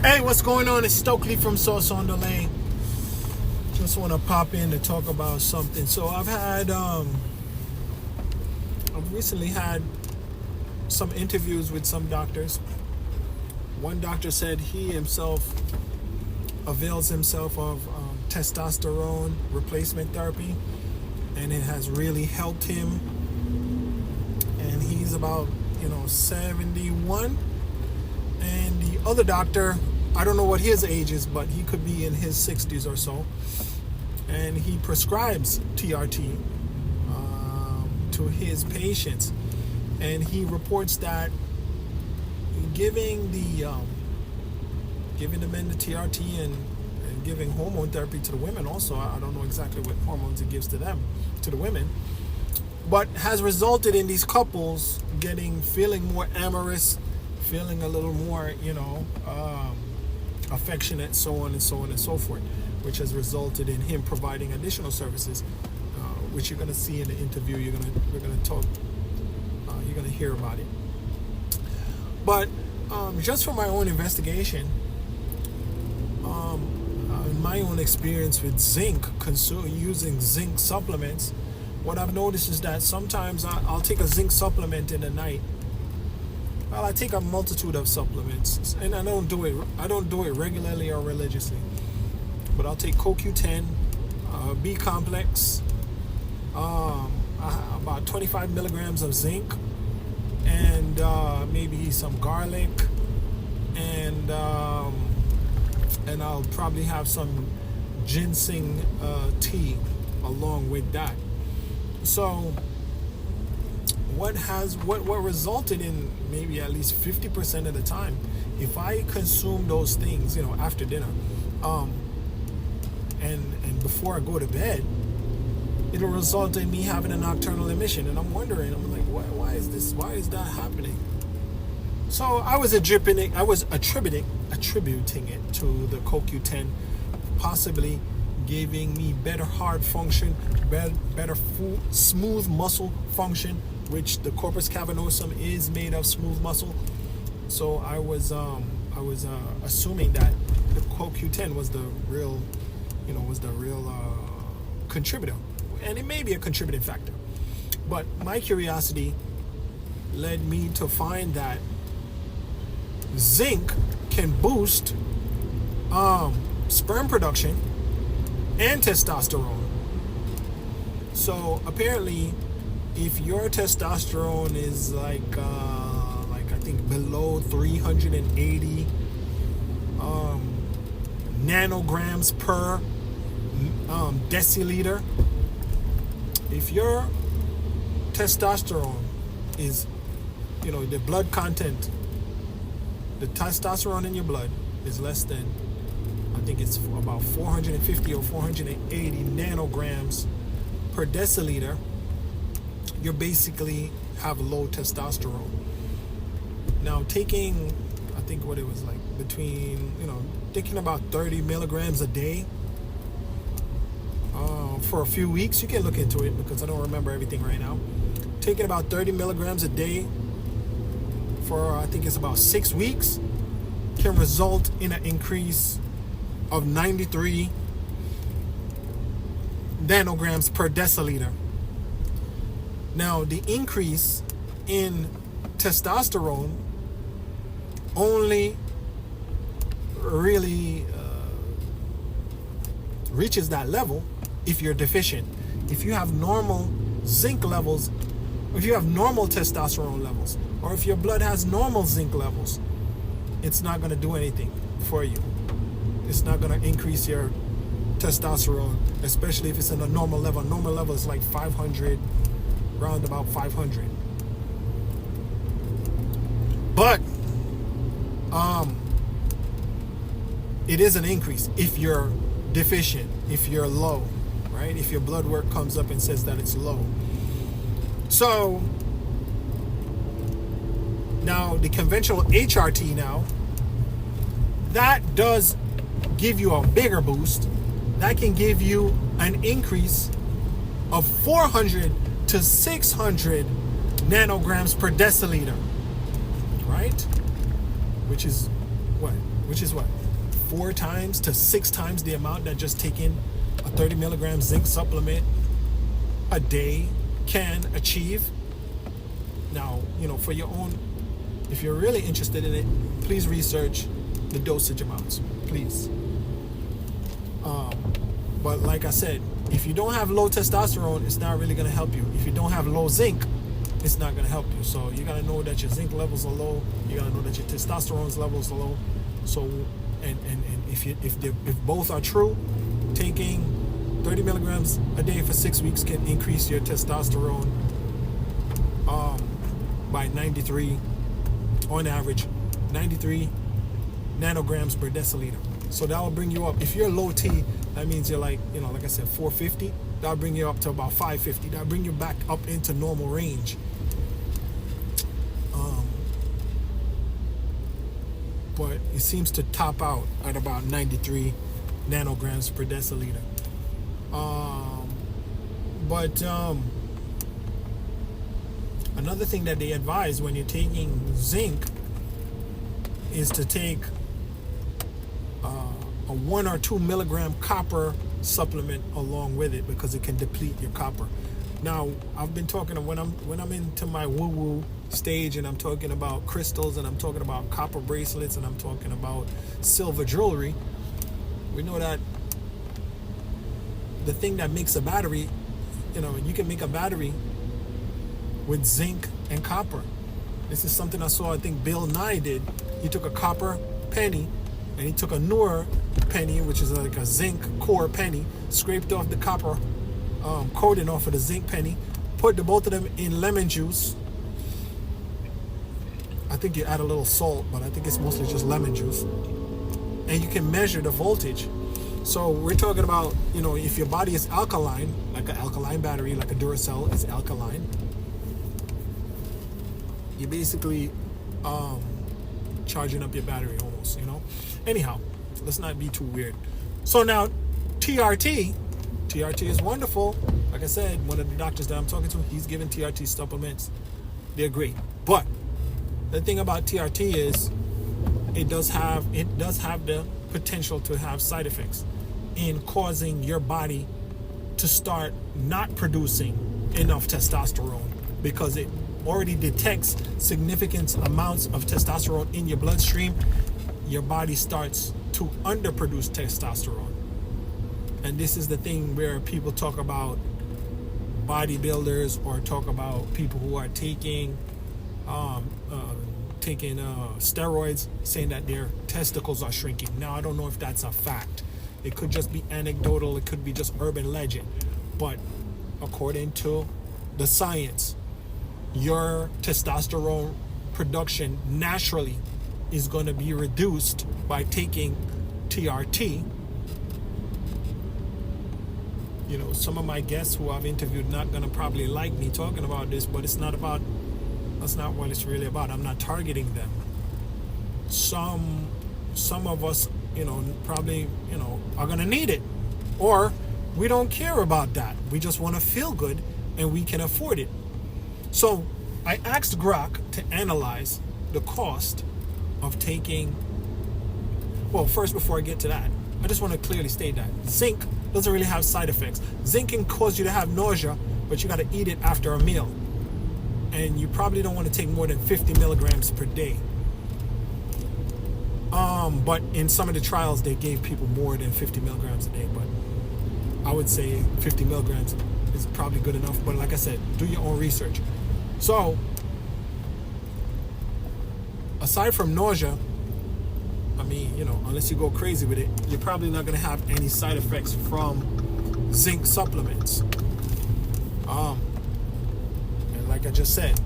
Hey, what's going on? It's Stokely from Sauce on the Lane. Just want to pop in to talk about something. So I've recently had some interviews with some doctors. One doctor said he himself avails himself of testosterone replacement therapy, and it has really helped him. And he's about 71. And the other doctor, I don't know what his age is, but he could be in his 60s or so. And he prescribes TRT to his patients. And he reports that giving the men the TRT and giving hormone therapy to the women also, I don't know exactly what hormones it gives to the women, but has resulted in these couples feeling more amorous, feeling a little more, affectionate, so on and so on and so forth, which has resulted in him providing additional services, which you're going to see in the interview. We're going to talk. You're going to hear about it. But just from my own investigation, in my own experience with zinc, using zinc supplements, what I've noticed is that sometimes I'll take a zinc supplement in the night. Well, I take a multitude of supplements, and I don't do it regularly or religiously. But I'll take CoQ10, B complex, about 25 milligrams of zinc, and maybe some garlic, and I'll probably have some ginseng tea along with that. So what resulted in maybe at least 50% of the time, if I consume those things, after dinner, and before I go to bed, it'll result in me having a nocturnal emission. And I'm wondering, why is this? Why is that happening? So I was attributing it to the CoQ10 possibly giving me better heart function, better smooth muscle function, which the corpus cavernosum is made of smooth muscle. So I was assuming that the CoQ10 was the real contributor, and it may be a contributing factor. But my curiosity led me to find that zinc can boost sperm production and testosterone. So apparently, if your testosterone is like I think below 380 nanograms per deciliter, if your testosterone is, the blood content, the testosterone in your blood is less than, I think it's about 450 or 480 nanograms per deciliter, you basically have low testosterone. Now taking, I think what it was like between, taking about 30 milligrams a day for a few weeks, you can look into it because I don't remember everything right now. Taking about 30 milligrams a day for, I think it's about 6 weeks, can result in an increase of 93 nanograms per deciliter. Now, the increase in testosterone only really reaches that level if you're deficient. If you have normal zinc levels, if you have normal testosterone levels, or if your blood has normal zinc levels, it's not going to do anything for you. It's not going to increase your testosterone, especially if it's in a normal level. Normal level is like 500, round about 500. But it is an increase if you're deficient, if you're low, right? If your blood work comes up and says that it's low. So now the conventional HRT now, that does give you a bigger boost. That can give you an increase of 400 to 600 nanograms per deciliter, right? Which is what? which is what, 4 times to 6 times the amount that just taking a 30 milligram zinc supplement a day can achieve. Now, for your own, if you're really interested in it, please research the dosage amounts, please. But like I said, if you don't have low testosterone, it's not really going to help you. If you don't have low zinc, it's not going to help you. So you got to know that your zinc levels are low. You got to know that your testosterone levels are low. So, and if both are true, taking 30 milligrams a day for 6 weeks can increase your testosterone by 93, on average, 93 nanograms per deciliter. So that will bring you up. If you're low T, that means you're like, like I said, 450. That'll bring you up to about 550. That'll bring you back up into normal range. But it seems to top out at about 93 nanograms per deciliter. Another thing that they advise when you're taking zinc is to take a 1 or 2 milligram copper supplement along with it, because it can deplete your copper. Now, I've been talking when I'm into my woo-woo stage, and I'm talking about crystals, and I'm talking about copper bracelets, and I'm talking about silver jewelry. We know that the thing that makes a battery, you can make a battery with zinc and copper. This is something I saw, I think Bill Nye did. He took a copper penny and he took a newer penny, which is like a zinc core penny, scraped off the copper coating off of the zinc penny, put the both of them in lemon juice. I think you add a little salt, but I think it's mostly just lemon juice. And you can measure the voltage. So we're talking about, if your body is alkaline, like an alkaline battery, like a Duracell is alkaline, you're basically charging up your battery almost, Anyhow, let's not be too weird. So now, TRT is wonderful. Like I said, one of the doctors that I'm talking to, he's giving TRT supplements. They're great. But the thing about TRT is it does have the potential to have side effects in causing your body to start not producing enough testosterone, because it already detects significant amounts of testosterone in your bloodstream. Your body starts to underproduce testosterone. And this is the thing where people talk about bodybuilders or talk about people who are taking steroids, saying that their testicles are shrinking. Now, I don't know if that's a fact. It could just be anecdotal. It could be just urban legend. But according to the science, your testosterone production naturally is going to be reduced by taking TRT. Some of my guests who I've interviewed not going to probably like me talking about this, but that's not what it's really about. I'm not targeting them. Some of us, probably, are going to need it, or we don't care about that. We just want to feel good and we can afford it. So I asked Grok to analyze the cost of taking. Well, first, before I get to that, I just want to clearly state that zinc doesn't really have side effects. Zinc can cause you to have nausea, but you got to eat it after a meal. And you probably don't want to take more than 50 milligrams per day. But in some of the trials, they gave people more than 50 milligrams a day. But I would say 50 milligrams is probably good enough. But like I said, do your own research. So, aside from nausea, unless you go crazy with it, you're probably not going to have any side effects from zinc supplements. And like I just said,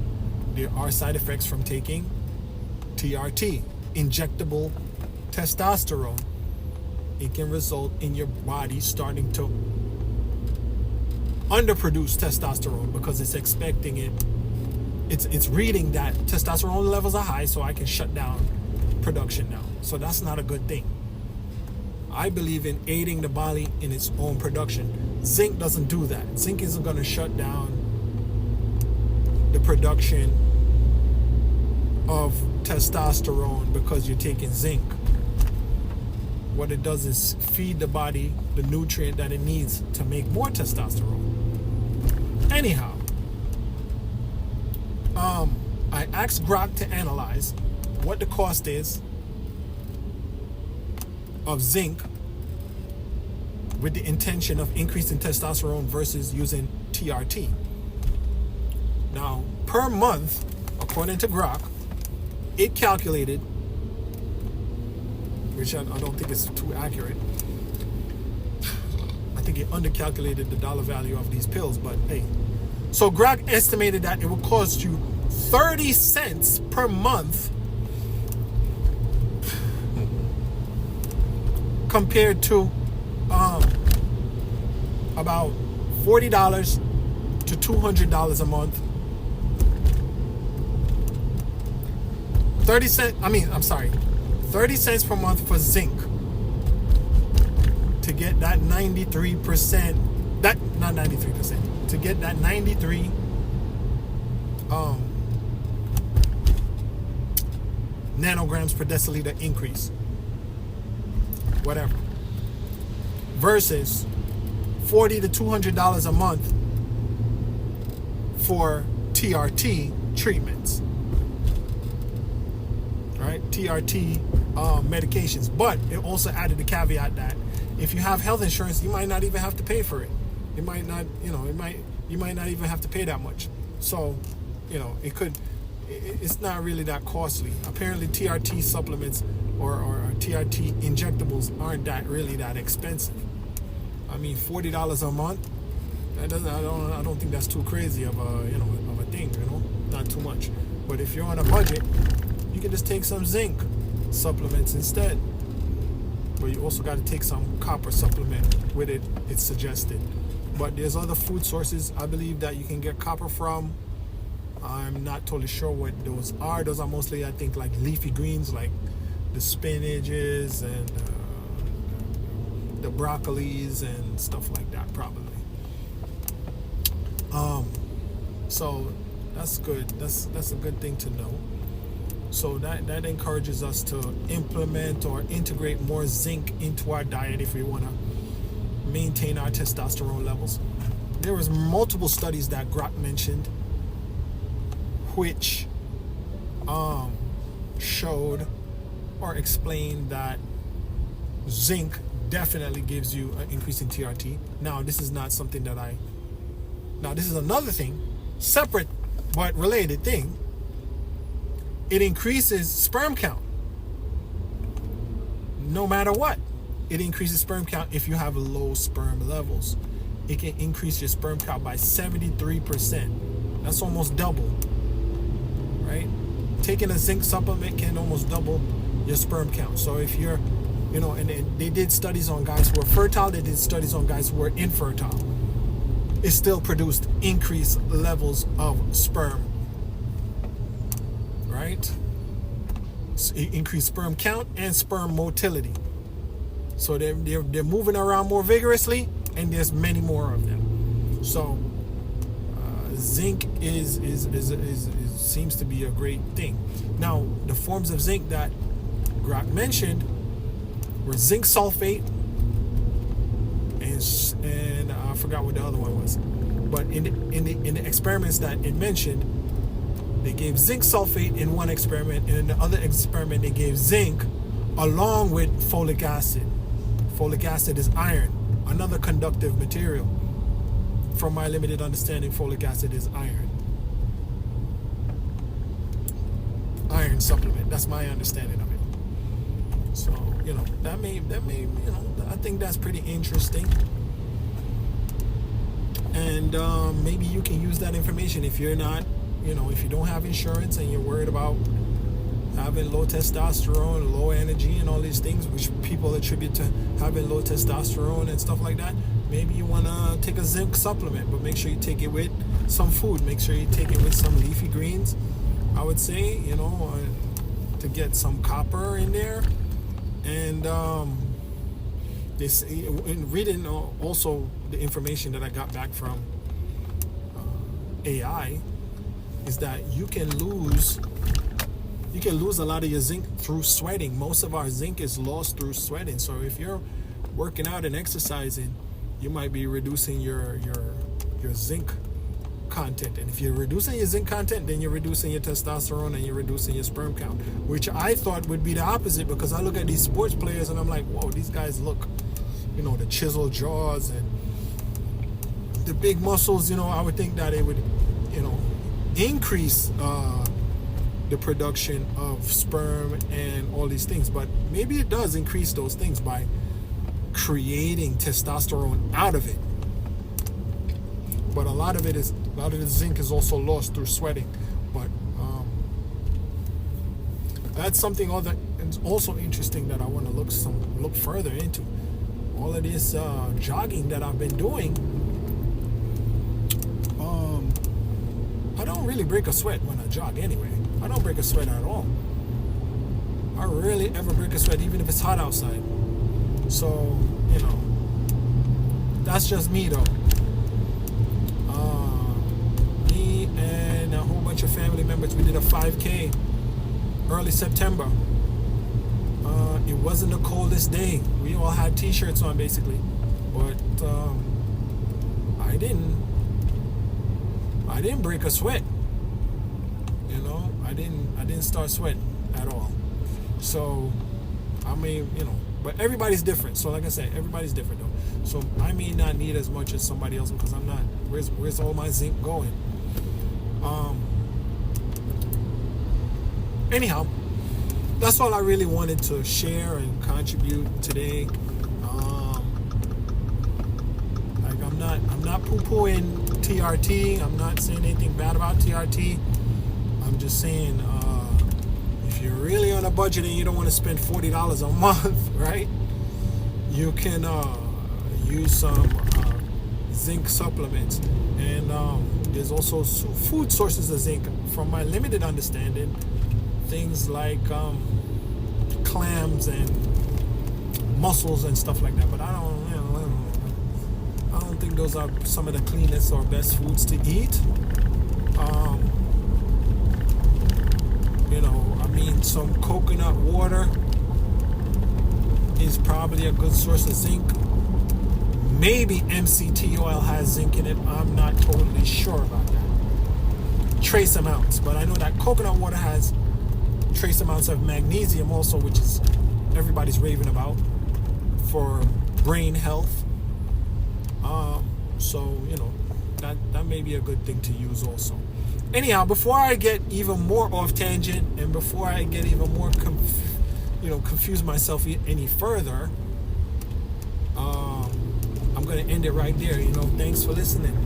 there are side effects from taking TRT, injectable testosterone. It can result in your body starting to underproduce testosterone because it's expecting it. It's reading that testosterone levels are high, so I can shut down production now. So that's not a good thing. I believe in aiding the body in its own production. Zinc doesn't do that. Zinc isn't going to shut down the production of testosterone because you're taking zinc. what it does is feed the body the nutrient that it needs to make more testosterone. Anyhow, I asked Grok to analyze what the cost is of zinc with the intention of increasing testosterone versus using TRT. Now, per month, according to Grok, it calculated, which I don't think is too accurate. I think it undercalculated the dollar value of these pills, but hey. So Grok estimated that it would cost you 30 cents per month compared to about $40 to $200 a month. 30 cents per month for zinc to get that 93%, to get that 93 nanograms per deciliter increase, whatever, versus $40 to $200 a month for TRT treatments, right? TRT medications. But it also added the caveat that if you have health insurance, you might not even have to pay for it. You might not even have to pay that much. So, it's not really that costly. Apparently TRT supplements or TRT injectables aren't really that expensive. I mean, $40 a month, I don't think that's too crazy of a thing, not too much. But if you're on a budget, you can just take some zinc supplements instead. But you also got to take some copper supplement with it, it's suggested. But there's other food sources I believe that you can get copper from. I'm not totally sure what those are. Those are mostly, I think, like leafy greens, like the spinaches and the broccolis and stuff like that, probably. So that's good. That's a good thing to know. So that encourages us to implement or integrate more zinc into our diet if we want to maintain our testosterone levels. There was multiple studies that Grok mentioned which showed or explained that zinc definitely gives you an increase in TRT. Now, this is not something that this is another thing, separate but related thing. It increases sperm count. No matter what, it increases sperm count if you have low sperm levels. It can increase your sperm count by 73%. That's almost double, right? Taking a zinc supplement can almost double your sperm count. So if you're, and they did studies on guys who were fertile, they did studies on guys who were infertile. It still produced increased levels of sperm, right? So it increased sperm count and sperm motility. So they're moving around more vigorously, and there's many more of them. So zinc is seems to be a great thing. Now, the forms of zinc that Grok mentioned were zinc sulfate and I forgot what the other one was. But in the experiments that it mentioned, they gave zinc sulfate in one experiment, and in the other experiment they gave zinc along with folic acid. Folic acid is iron, another conductive material. From my limited understanding, folic acid is iron. Iron supplement. That's my understanding of it. So, that may, I think that's pretty interesting. And maybe you can use that information if you're not, if you don't have insurance and you're worried about having low testosterone, low energy, and all these things, which people attribute to having low testosterone and stuff like that. Maybe you want to take a zinc supplement, but make sure you take it with some food. Make sure you take it with some leafy greens, I would say, to get some copper in there. And in reading also the information that I got back from AI is that you can lose you can lose a lot of your zinc through sweating. Most of our zinc is lost through sweating. So if you're working out and exercising, you might be reducing your zinc content. And if you're reducing your zinc content, then you're reducing your testosterone and you're reducing your sperm count, which I thought would be the opposite, because I look at these sports players and I'm like, whoa, these guys look, the chiseled jaws and the big muscles. I would think that it would, increase the production of sperm and all these things. But maybe it does increase those things by creating testosterone out of it. But a lot of the zinc is also lost through sweating. But that's something it's also interesting that I want to look further into. All of this jogging that I've been doing, I don't really break a sweat when I jog anyway. I don't break a sweat at all. I rarely ever break a sweat, even if it's hot outside. So, that's just me though. Me and a whole bunch of family members, we did a 5K early September. It wasn't the coldest day. We all had t-shirts on basically. But I didn't break a sweat. I didn't start sweating at all. So I mean, but everybody's different. So like I said, everybody's different though. So I may not need as much as somebody else because I'm not. Where's all my zinc going? Anyhow, that's all I really wanted to share and contribute today. I'm not poo-pooing TRT. I'm not saying anything bad about TRT. I'm just saying, if you're really on a budget and you don't want to spend $40 a month, right? You can use some zinc supplements, and there's also food sources of zinc. From my limited understanding, things like clams and mussels and stuff like that. But I don't think those are some of the cleanest or best foods to eat. Some coconut water is probably a good source of zinc. Maybe MCT oil has zinc in it. I'm not totally sure about that. Trace amounts, but I know that coconut water has trace amounts of magnesium also, which is everybody's raving about for brain health. So that may be a good thing to use also. Anyhow, before I get even more off tangent and before I get even more confuse myself any further, I'm gonna end it right there. Thanks for listening.